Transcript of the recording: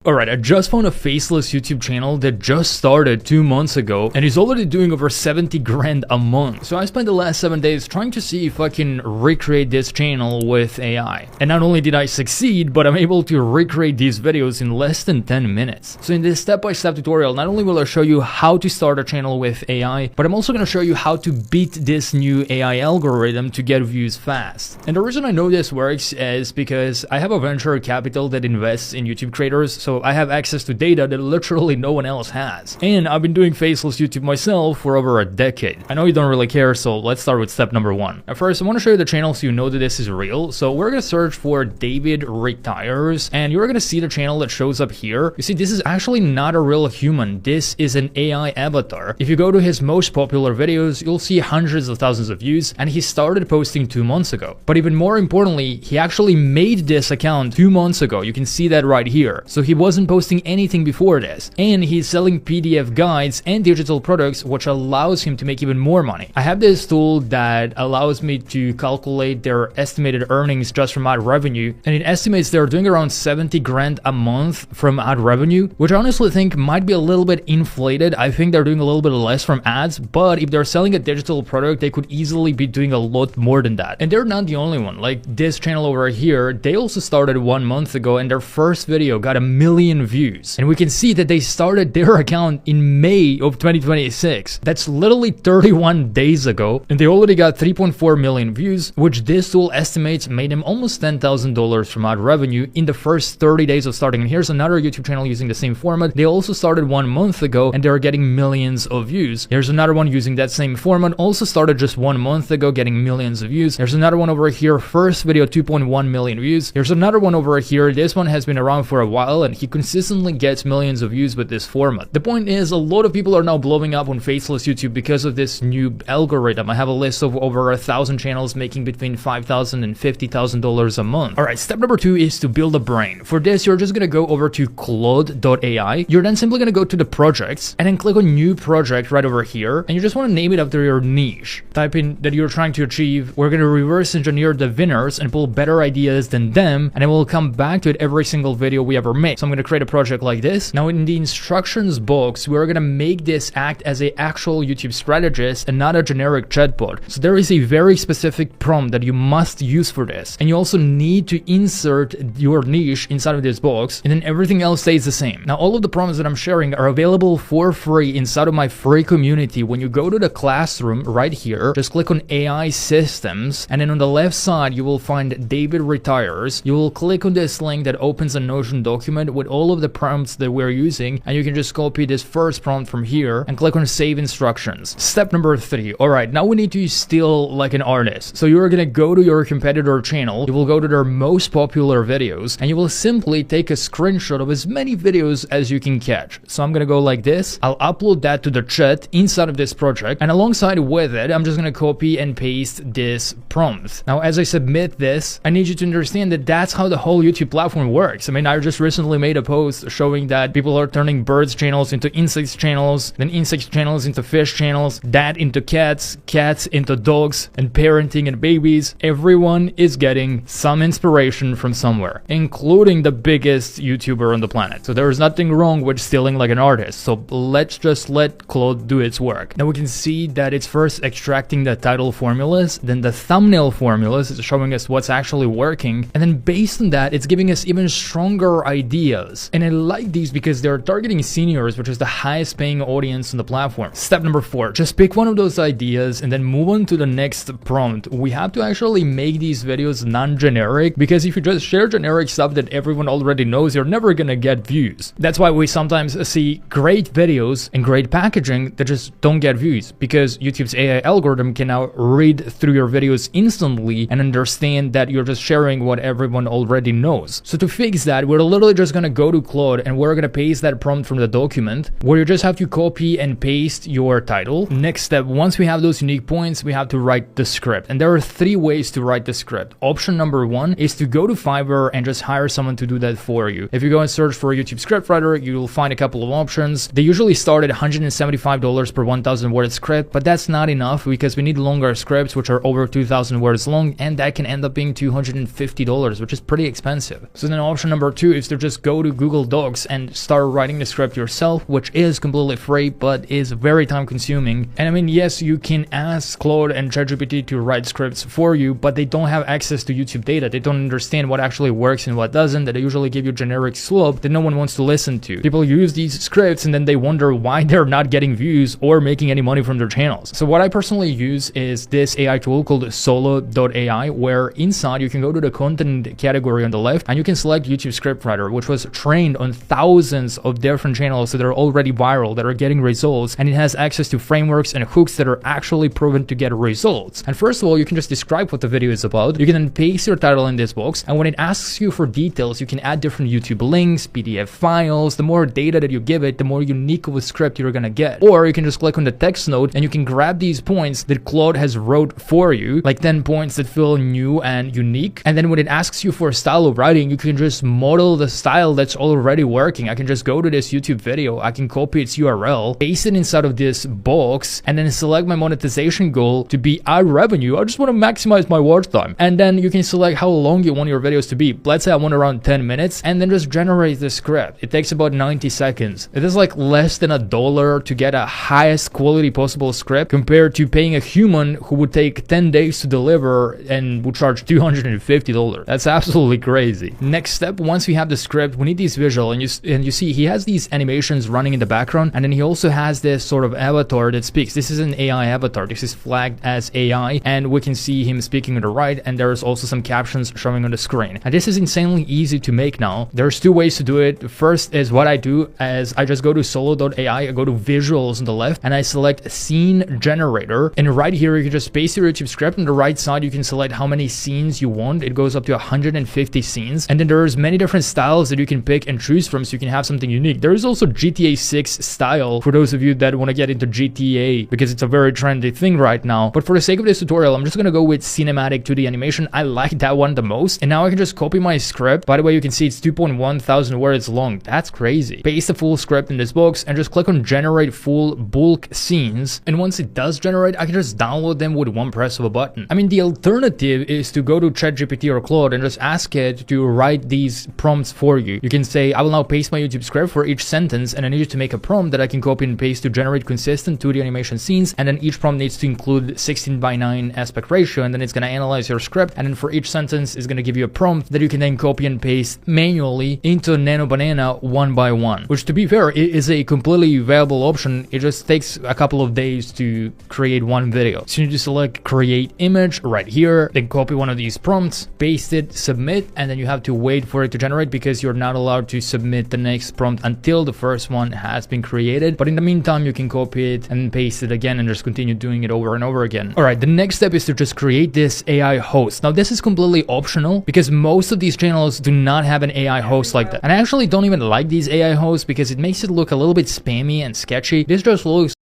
Alright, I just found a faceless YouTube channel that just started 2 months ago and is already doing over 70 grand a month. So I spent the last 7 days trying to see if I can recreate this channel with AI. And not only did I succeed, but I'm able to recreate these videos in less than 10 minutes. So in this step-by-step tutorial, not only will I show you how to start a channel with AI, but I'm also going to show you how to beat this new AI algorithm to get views fast. And the reason I know this works is because I have a venture capital that invests in YouTube creators, so I have access to data that literally no one else has. And I've been doing faceless YouTube myself for over a decade. I know you don't really care, so let's start with step number 1. At first, I want to show you the channel so you know that this is real. So we're going to search for David Retires, and you're going to see the channel that shows up here. You see, this is actually not a real human. This is an AI avatar. If you go to his most popular videos, you'll see hundreds of thousands of views, and he started posting 2 months ago. But even more importantly, he actually made this account 2 months ago. You can see that right here. So he wasn't posting anything before this, and he's selling PDF guides and digital products, which allows him to make even more money. I have this tool that allows me to calculate their estimated earnings just from ad revenue, and it estimates they're doing around 70 grand a month from ad revenue, which I honestly think might be a little bit inflated. I think they're doing a little bit less from ads, but if they're selling a digital product, they could easily be doing a lot more than that. And they're not the only one. Like this channel over here, they also started 1 month ago, and their first video got 1 million views. And we can see that they started their account in May of 2026. That's literally 31 days ago, and they already got 3.4 million views, which this tool estimates made them almost $10,000 from ad revenue in the first 30 days of starting. And here's another YouTube channel using the same format. They also started 1 month ago, and they're getting millions of views. Here's another one using that same format, also started just 1 month ago, getting millions of views. There's another one over here, first video 2.1 million views. Here's another one over here. This one has been around for a while, and he consistently gets millions of views with this format. The point is, a lot of people are now blowing up on faceless YouTube because of this new algorithm. I have a list of over 1,000 channels making between $5,000 and $50,000 a month. Alright, step number 2 is to build a brain. For this, you're just gonna go over to Claude.ai. You're then simply gonna go to the projects and then click on new project right over here, and you just want to name it after your niche. Type in that you're trying to achieve. We're gonna reverse engineer the winners and pull better ideas than them, and then we'll come back to it every single video we ever make. So I'm gonna create a project like this. Now in the instructions box, we're gonna make this act as an actual YouTube strategist and not a generic chatbot. So there is a very specific prompt that you must use for this, and you also need to insert your niche inside of this box, and then everything else stays the same. Now all of the prompts that I'm sharing are available for free inside of my free community. When you go to the classroom right here, just click on AI systems, and then on the left side you will find David Retires. You will click on this link that opens a Notion document with all of the prompts that we're using, and you can just copy this first prompt from here and click on save instructions. Step number 3. Alright, now we need to steal like an artist. So you're gonna go to your competitor channel, you will go to their most popular videos, and you will simply take a screenshot of as many videos as you can catch. So I'm gonna go like this. I'll upload that to the chat inside of this project, and alongside with it, I'm just gonna copy and paste this prompt. Now as I submit this, I need you to understand that that's how the whole YouTube platform works. I mean, I just recently made a post showing that people are turning birds channels into insects channels, then insect channels into fish channels, that into cats, cats into dogs, and parenting and babies. Everyone is getting some inspiration from somewhere, including the biggest YouTuber on the planet. So there is nothing wrong with stealing like an artist. So let's just let Claude do its work. Now we can see that it's first extracting the title formulas, then the thumbnail formulas. It's showing us what's actually working, and then based on that, it's giving us even stronger ideas. And I like these because they're targeting seniors, which is the highest paying audience on the platform. Step number 4, just pick one of those ideas and then move on to the next prompt. We have to actually make these videos non-generic, because if you just share generic stuff that everyone already knows, you're never gonna get views. That's why we sometimes see great videos and great packaging that just don't get views, because YouTube's AI algorithm can now read through your videos instantly and understand that you're just sharing what everyone already knows. So to fix that, we're literally just gonna go to Claude and we're gonna paste that prompt from the document, where you just have to copy and paste your title. Next step, once we have those unique points, we have to write the script. And there are 3 ways to write the script. Option number 1 is to go to Fiverr and just hire someone to do that for you. If you go and search for a YouTube scriptwriter, you will find a couple of options. They usually start at $175 per 1,000 word script, but that's not enough because we need longer scripts, which are over 2,000 words long, and that can end up being $250, which is pretty expensive. So then option number 2 is to just go go to Google Docs and start writing the script yourself, which is completely free but is very time consuming. And I mean, yes, you can ask Claude and ChatGPT to write scripts for you, but they don't have access to YouTube data. They don't understand what actually works and what doesn't. They usually give you generic slope that no one wants to listen to. People use these scripts and then they wonder why they're not getting views or making any money from their channels. So what I personally use is this AI tool called solo.ai, where inside you can go to the content category on the left and you can select YouTube scriptwriter, which was trained on thousands of different channels that are already viral, that are getting results, and it has access to frameworks and hooks that are actually proven to get results. And first of all, you can just describe what the video is about. You can then paste your title in this box, and when it asks you for details, you can add different YouTube links, PDF files. The more data that you give it, the more unique of a script you're gonna get. Or you can just click on the text node and you can grab these points that Claude has wrote for you, like 10 points that feel new and unique. And then when it asks you for a style of writing, you can just model the style that's already working. I can just go to this YouTube video, I can copy its URL, paste it inside of this box, and then select my monetization goal to be ad revenue. I just want to maximize my watch time. And then you can select how long you want your videos to be. Let's say I want around 10 minutes, and then just generate the script. It takes about 90 seconds. It is like less than $1 to get a highest quality possible script compared to paying a human who would take 10 days to deliver and would charge $250. That's absolutely crazy. Next step, once we have the script, we need these visual, and you see he has these animations running in the background, and then he also has this sort of avatar that speaks. This is an AI avatar. This is flagged as AI, and we can see him speaking on the right, and there's also some captions showing on the screen. And this is insanely easy to make now. There's two ways to do it. The first is what I do, as I just go to solo.ai, I go to visuals on the left, and I select scene generator, and right here you can just paste your YouTube script. On the right side you can select how many scenes you want. It goes up to 150 scenes, and then there's many different styles that you can pick and choose from, so you can have something unique. There is also GTA 6 style for those of you that want to get into GTA, because it's a very trendy thing right now. But for the sake of this tutorial, I'm just gonna go with cinematic 2D animation. I like that one the most. And now I can just copy my script. By the way, you can see it's 2.1 thousand words long. That's crazy. Paste the full script in this box and just click on generate full bulk scenes. And once it does generate, I can just download them with one press of a button. I mean, the alternative is to go to ChatGPT or Claude and just ask it to write these prompts for you. You can say, I will now paste my YouTube script for each sentence, and I need you to make a prompt that I can copy and paste to generate consistent 2D animation scenes. And then each prompt needs to include 16:9 aspect ratio, and then it's going to analyze your script, and then for each sentence is going to give you a prompt that you can then copy and paste manually into Nano Banana one by one, which, to be fair, is a completely viable option. It just takes a couple of days to create one video. So you need to select create image right here, then copy one of these prompts, paste it, submit, and then you have to wait for it to generate, because you're not allowed to submit the next prompt until the first one has been created. But in the meantime, you can copy it and paste it again and just continue doing it over and over again. All right, the next step is to just create this AI host. Now, this is completely optional because most of these channels do not have an AI host like that. And I actually don't even like these AI hosts because it makes it look a little bit spammy and sketchy. This just looks